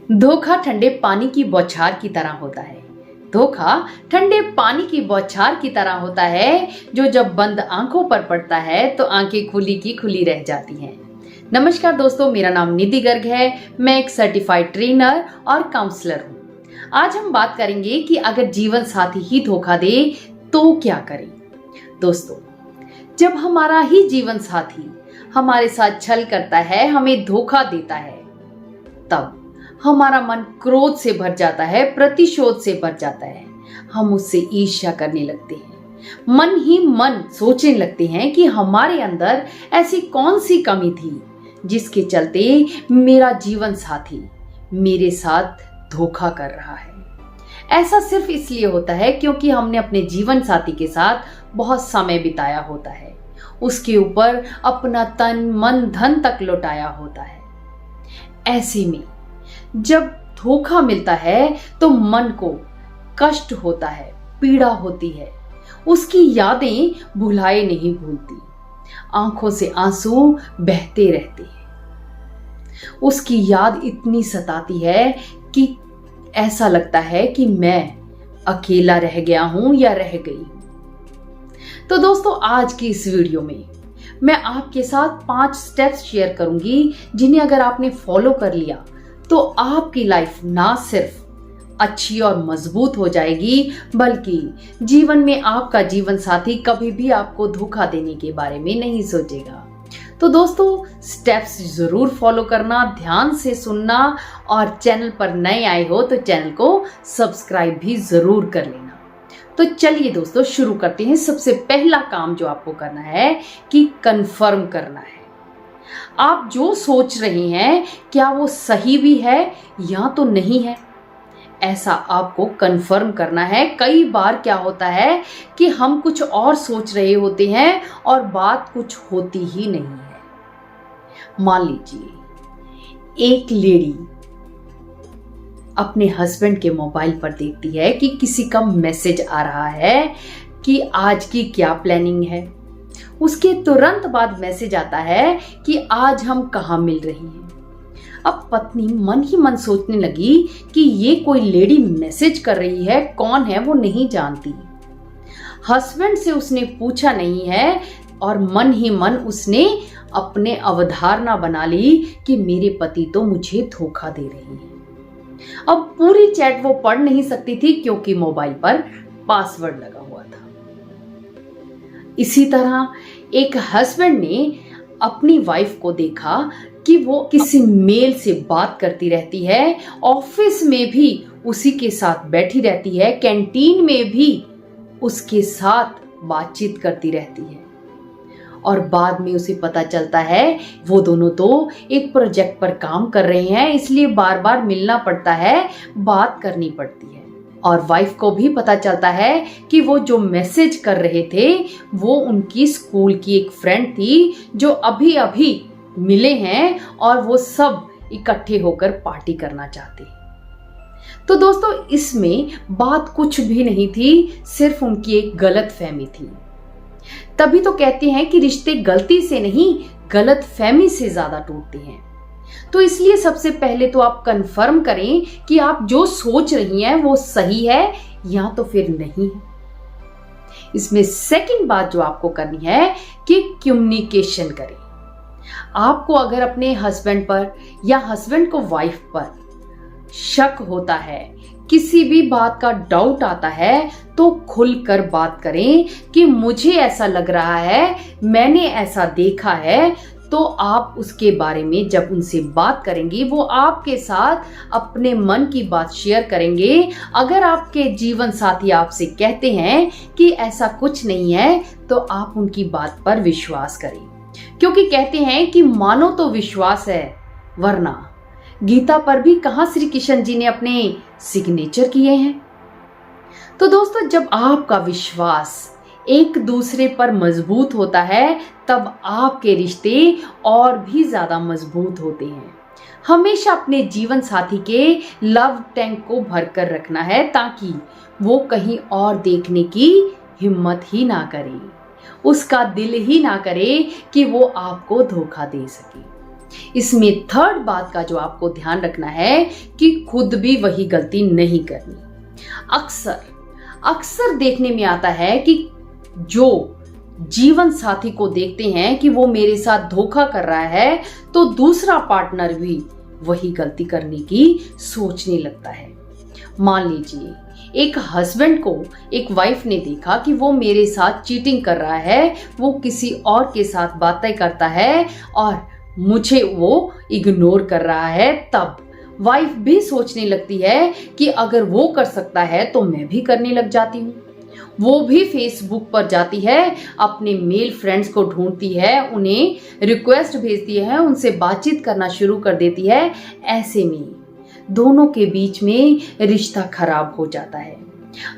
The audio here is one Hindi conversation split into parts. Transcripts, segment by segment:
धोखा ठंडे पानी की बौछार की तरह होता है। धोखा ठंडे पानी की बौछार की तरह होता है, जो जब बंद आंखों पर पड़ता है तो आंखें खुली की खुली रह जाती हैं। नमस्कार दोस्तों, मेरा नाम निधि गर्ग है। मैं एक सर्टिफाइड ट्रेनर और काउंसलर हूँ। आज हम बात करेंगे कि अगर जीवन साथी ही धोखा दे तो क्या करें। दोस्तों, जब हमारा ही जीवन साथी हमारे साथ छल करता है, हमें धोखा देता है, तब हमारा मन क्रोध से भर जाता है, प्रतिशोध से भर जाता है। हम उससे ईर्ष्या करने लगते हैं, मन ही मन सोचने लगते हैं कि हमारे अंदर ऐसी कौन सी कमी थी जिसके चलते मेरा जीवन साथी मेरे साथ धोखा कर रहा है। ऐसा सिर्फ इसलिए होता है क्योंकि हमने अपने जीवन साथी के साथ बहुत समय बिताया होता है, उसके ऊपर अपना तन मन धन तक लुटाया होता है। ऐसे में जब धोखा मिलता है तो मन को कष्ट होता है, पीड़ा होती है, उसकी यादें भुलाए नहीं भूलती, आंखों से आंसू बहते रहते हैं। उसकी याद इतनी सताती है कि ऐसा लगता है कि मैं अकेला रह गया हूं या रह गई हूं। तो दोस्तों, आज की इस वीडियो में मैं आपके साथ 5 स्टेप्स शेयर करूंगी, जिन्हें अगर आपने फॉलो कर लिया तो आपकी लाइफ ना सिर्फ अच्छी और मजबूत हो जाएगी, बल्कि जीवन में आपका जीवन साथी कभी भी आपको धोखा देने के बारे में नहीं सोचेगा। तो दोस्तों, स्टेप्स जरूर फॉलो करना, ध्यान से सुनना, और चैनल पर नए आए हो तो चैनल को सब्सक्राइब भी जरूर कर लेना। तो चलिए दोस्तों, शुरू करते हैं। सबसे पहला काम जो आपको करना है कि कंफर्म करना है। आप जो सोच रहे हैं क्या वो सही भी है या तो नहीं है, ऐसा आपको कंफर्म करना है। कई बार क्या होता है कि हम कुछ और सोच रहे होते हैं और बात कुछ होती ही नहीं है। मान लीजिए एक लेडी अपने हस्बैंड के मोबाइल पर देखती है कि किसी का मैसेज आ रहा है कि आज की क्या प्लानिंग है। उसके तुरंत बाद मैसेज आता है कि आज हम कहाँ मिल रही हैं। अब पत्नी मन ही मन सोचने लगी कि ये कोई लेडी मैसेज कर रही है, कौन है वो नहीं जानती। हस्बैंड से उसने पूछा नहीं है और मन ही मन उसने अपने अवधारणा बना ली कि मेरे पति तो मुझे धोखा दे रहे हैं। अब पूरी चैट वो पढ़ नहीं सकती थी क्योंकि मोबाइल पर पासवर्ड लगा हुआ था। इसी तरह एक हस्बैंड ने अपनी वाइफ को देखा कि वो किसी मेल से बात करती रहती है, ऑफिस में भी उसी के साथ बैठी रहती है, कैंटीन में भी उसके साथ बातचीत करती रहती है, और बाद में उसे पता चलता है वो दोनों तो एक प्रोजेक्ट पर काम कर रहे हैं, इसलिए बार बार मिलना पड़ता है, बात करनी पड़ती है। और वाइफ को भी पता चलता है कि वो जो मैसेज कर रहे थे वो उनकी स्कूल की एक फ्रेंड थी जो अभी अभी मिले हैं और वो सब इकट्ठे होकर पार्टी करना चाहते हैं। तो दोस्तों, इसमें बात कुछ भी नहीं थी, सिर्फ उनकी एक गलतफहमी थी। तभी तो कहते हैं कि रिश्ते गलती से नहीं, गलतफहमी से ज्यादा टूटते हैं। तो इसलिए सबसे पहले तो आप कंफर्म करें कि आप जो सोच रही हैं वो सही है या तो फिर नहीं है। इसमें सेकंड बात जो आपको करनी है कि कम्युनिकेशन करें। आपको अगर अपने हस्बैंड पर या हस्बैंड को वाइफ पर शक होता है, किसी भी बात का डाउट आता है, तो खुलकर बात करें कि मुझे ऐसा लग रहा है, मैंने ऐसा देखा है। तो आप उसके बारे में जब उनसे बात करेंगी, वो आपके साथ अपने मन की बात शेयर करेंगे। अगर आपके जीवन साथी आपसे कहते हैं कि ऐसा कुछ नहीं है, तो आप उनकी बात पर विश्वास करें, क्योंकि कहते हैं कि मानो तो विश्वास है, वरना गीता पर भी कहां श्री कृष्ण जी ने अपने सिग्नेचर किए हैं। तो दोस्तों, जब आपका विश्वास एक दूसरे पर मजबूत होता है, तब आपके रिश्ते और भी ज्यादा मजबूत होते हैं। हमेशा अपने जीवन साथी के लव टैंक को भरकर रखना है, ताकि वो कहीं और देखने की हिम्मत ही ना करे, उसका दिल ही ना करे कि वो आपको धोखा दे सके। इसमें थर्ड बात का जो आपको ध्यान रखना है कि खुद भी वही गलती नहीं करनी। अक्सर देखने में आता है कि जो जीवन साथी को देखते हैं कि वो मेरे साथ धोखा कर रहा है, तो दूसरा पार्टनर भी वही गलती करने की सोचने लगता है। मान लीजिए एक हस्बैंड को एक वाइफ ने देखा कि वो मेरे साथ चीटिंग कर रहा है, वो किसी और के साथ बातें करता है और मुझे वो इग्नोर कर रहा है, तब वाइफ भी सोचने लगती है कि अगर वो कर सकता है तो मैं भी करने लग जाती हूँ। वो भी फेसबुक पर जाती है, अपने मेल फ्रेंड्स को ढूंढती है, उन्हें रिक्वेस्ट भेजती है, उनसे बातचीत करना शुरू कर देती है। ऐसे में दोनों के बीच में रिश्ता खराब हो जाता है।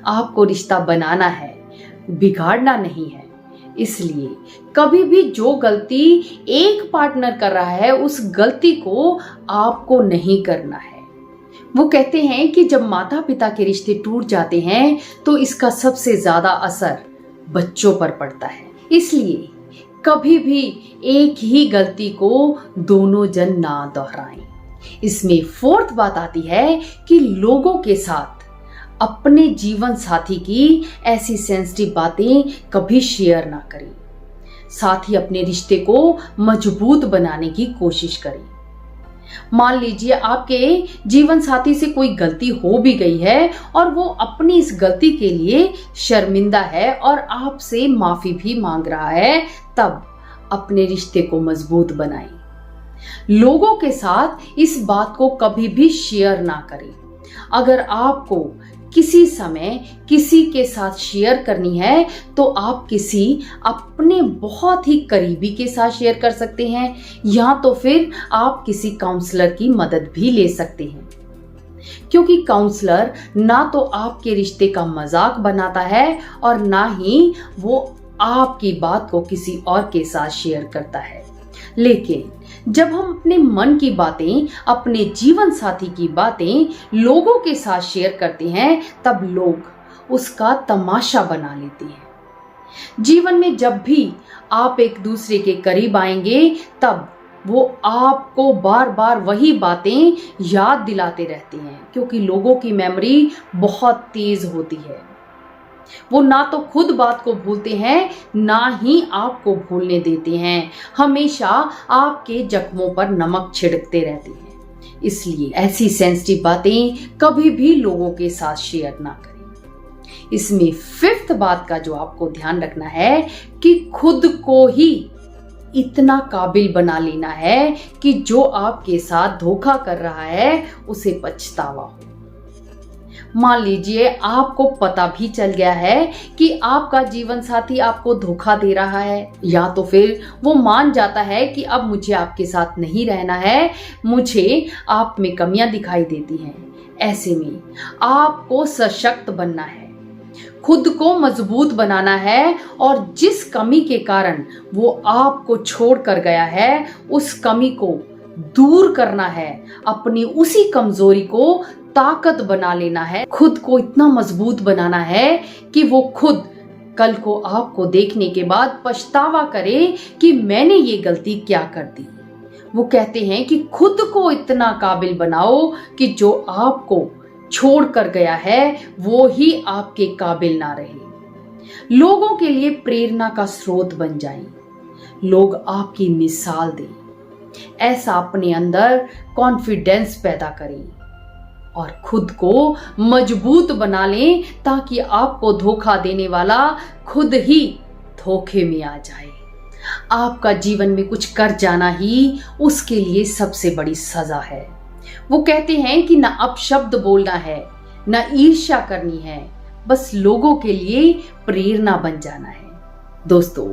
आपको रिश्ता बनाना है, बिगाड़ना नहीं है। इसलिए कभी भी जो गलती एक पार्टनर कर रहा है, उस गलती को आपको नहीं करना है। वो कहते हैं कि जब माता पिता के रिश्ते टूट जाते हैं तो इसका सबसे ज्यादा असर बच्चों पर पड़ता है। इसलिए कभी भी एक ही गलती को दोनों जन ना दोहराएं। इसमें फोर्थ बात आती है कि लोगों के साथ अपने जीवन साथी की ऐसी सेंसिटिव बातें कभी शेयर ना करें। साथ ही अपने रिश्ते को मजबूत बनाने की कोशिश करें। मान लीजिए आपके जीवन साथी से कोई गलती हो भी गई है और वो अपनी इस गलती के लिए शर्मिंदा है और आपसे माफी भी मांग रहा है, तब अपने रिश्ते को मजबूत बनाएं। लोगों के साथ इस बात को कभी भी शेयर ना करें। अगर आपको किसी समय किसी के साथ शेयर करनी है तो आप किसी अपने बहुत ही करीबी के साथ शेयर कर सकते हैं, या तो फिर आप किसी काउंसलर की मदद भी ले सकते हैं, क्योंकि काउंसलर ना तो आपके रिश्ते का मजाक बनाता है और ना ही वो आपकी बात को किसी और के साथ शेयर करता है। लेकिन जब हम अपने मन की बातें, अपने जीवन साथी की बातें लोगों के साथ शेयर करते हैं, तब लोग उसका तमाशा बना लेते हैं। जीवन में जब भी आप एक दूसरे के करीब आएंगे, तब वो आपको बार बार वही बातें याद दिलाते रहते हैं, क्योंकि लोगों की मेमोरी बहुत तेज होती है। वो ना तो खुद बात को भूलते हैं, ना ही आपको भूलने देते हैं। हमेशा आपके जख्मों पर नमक छिड़कते रहते हैं। इसलिए ऐसी सेंसिटिव बातें कभी भी लोगों के साथ शेयर ना करें। इसमें फिफ्थ बात का जो आपको ध्यान रखना है कि खुद को ही इतना काबिल बना लेना है कि जो आपके साथ धोखा कर रहा है उसे पछतावा हो। मान लीजिए आपको पता भी चल गया है कि आपका जीवन साथी आपको धोखा दे रहा है, या तो फिर वो मान जाता है कि अब मुझे आपके साथ नहीं रहना है, मुझे आप में कमियां दिखाई देती हैं। ऐसे में आपको सशक्त बनना है, खुद को मजबूत बनाना है और जिस कमी के कारण वो आपको छोड़ कर गया है, उस कमी को दूर करना है। अपनी उसी कमजोरी को ताकत बना लेना है। खुद को इतना मजबूत बनाना है कि वो खुद कल को आपको देखने के बाद पछतावा करे कि मैंने ये गलती क्या कर दी। वो कहते हैं कि खुद को इतना काबिल बनाओ कि जो आपको छोड़ कर गया है वो ही आपके काबिल ना रहे। लोगों के लिए प्रेरणा का स्रोत बन जाएं, लोग आपकी मिसाल दें। ऐसा अपने अंदर कॉन्फिडेंस पैदा करें और खुद को मजबूत बना लें, ताकि आपको धोखा देने वाला खुद ही धोखे में आ जाए। आपका जीवन में कुछ कर जाना ही उसके लिए सबसे बड़ी सजा है। वो कहते हैं कि ना अपशब्द बोलना है, ना ईर्ष्या करनी है, बस लोगों के लिए प्रेरणा बन जाना है। दोस्तों,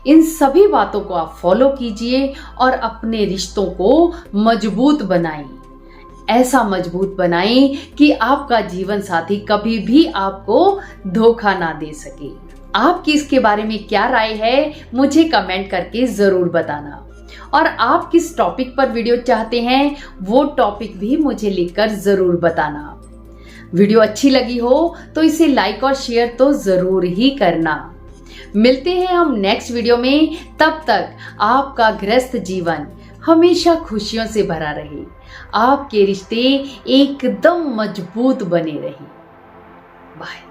इन सभी बातों को आप फॉलो कीजिए और अपने रिश्तों को मजबूत बनाएं। ऐसा मजबूत बनाएं कि आपका जीवन साथी कभी भी आपको धोखा ना दे सके। आपकी इसके बारे में क्या राय है, मुझे कमेंट करके जरूर बताना। और आप किस टॉपिक पर वीडियो चाहते हैं, वो टॉपिक भी मुझे लिखकर जरूर बताना। वीडियो अच्छी लगी हो तो इसे लाइक और शेयर तो जरूर ही करना। मिलते हैं हम नेक्स्ट वीडियो में। तब तक आपका गृहस्थ जीवन हमेशा खुशियों से भरा रहे, आपके रिश्ते एकदम मजबूत बने रहे। बाय।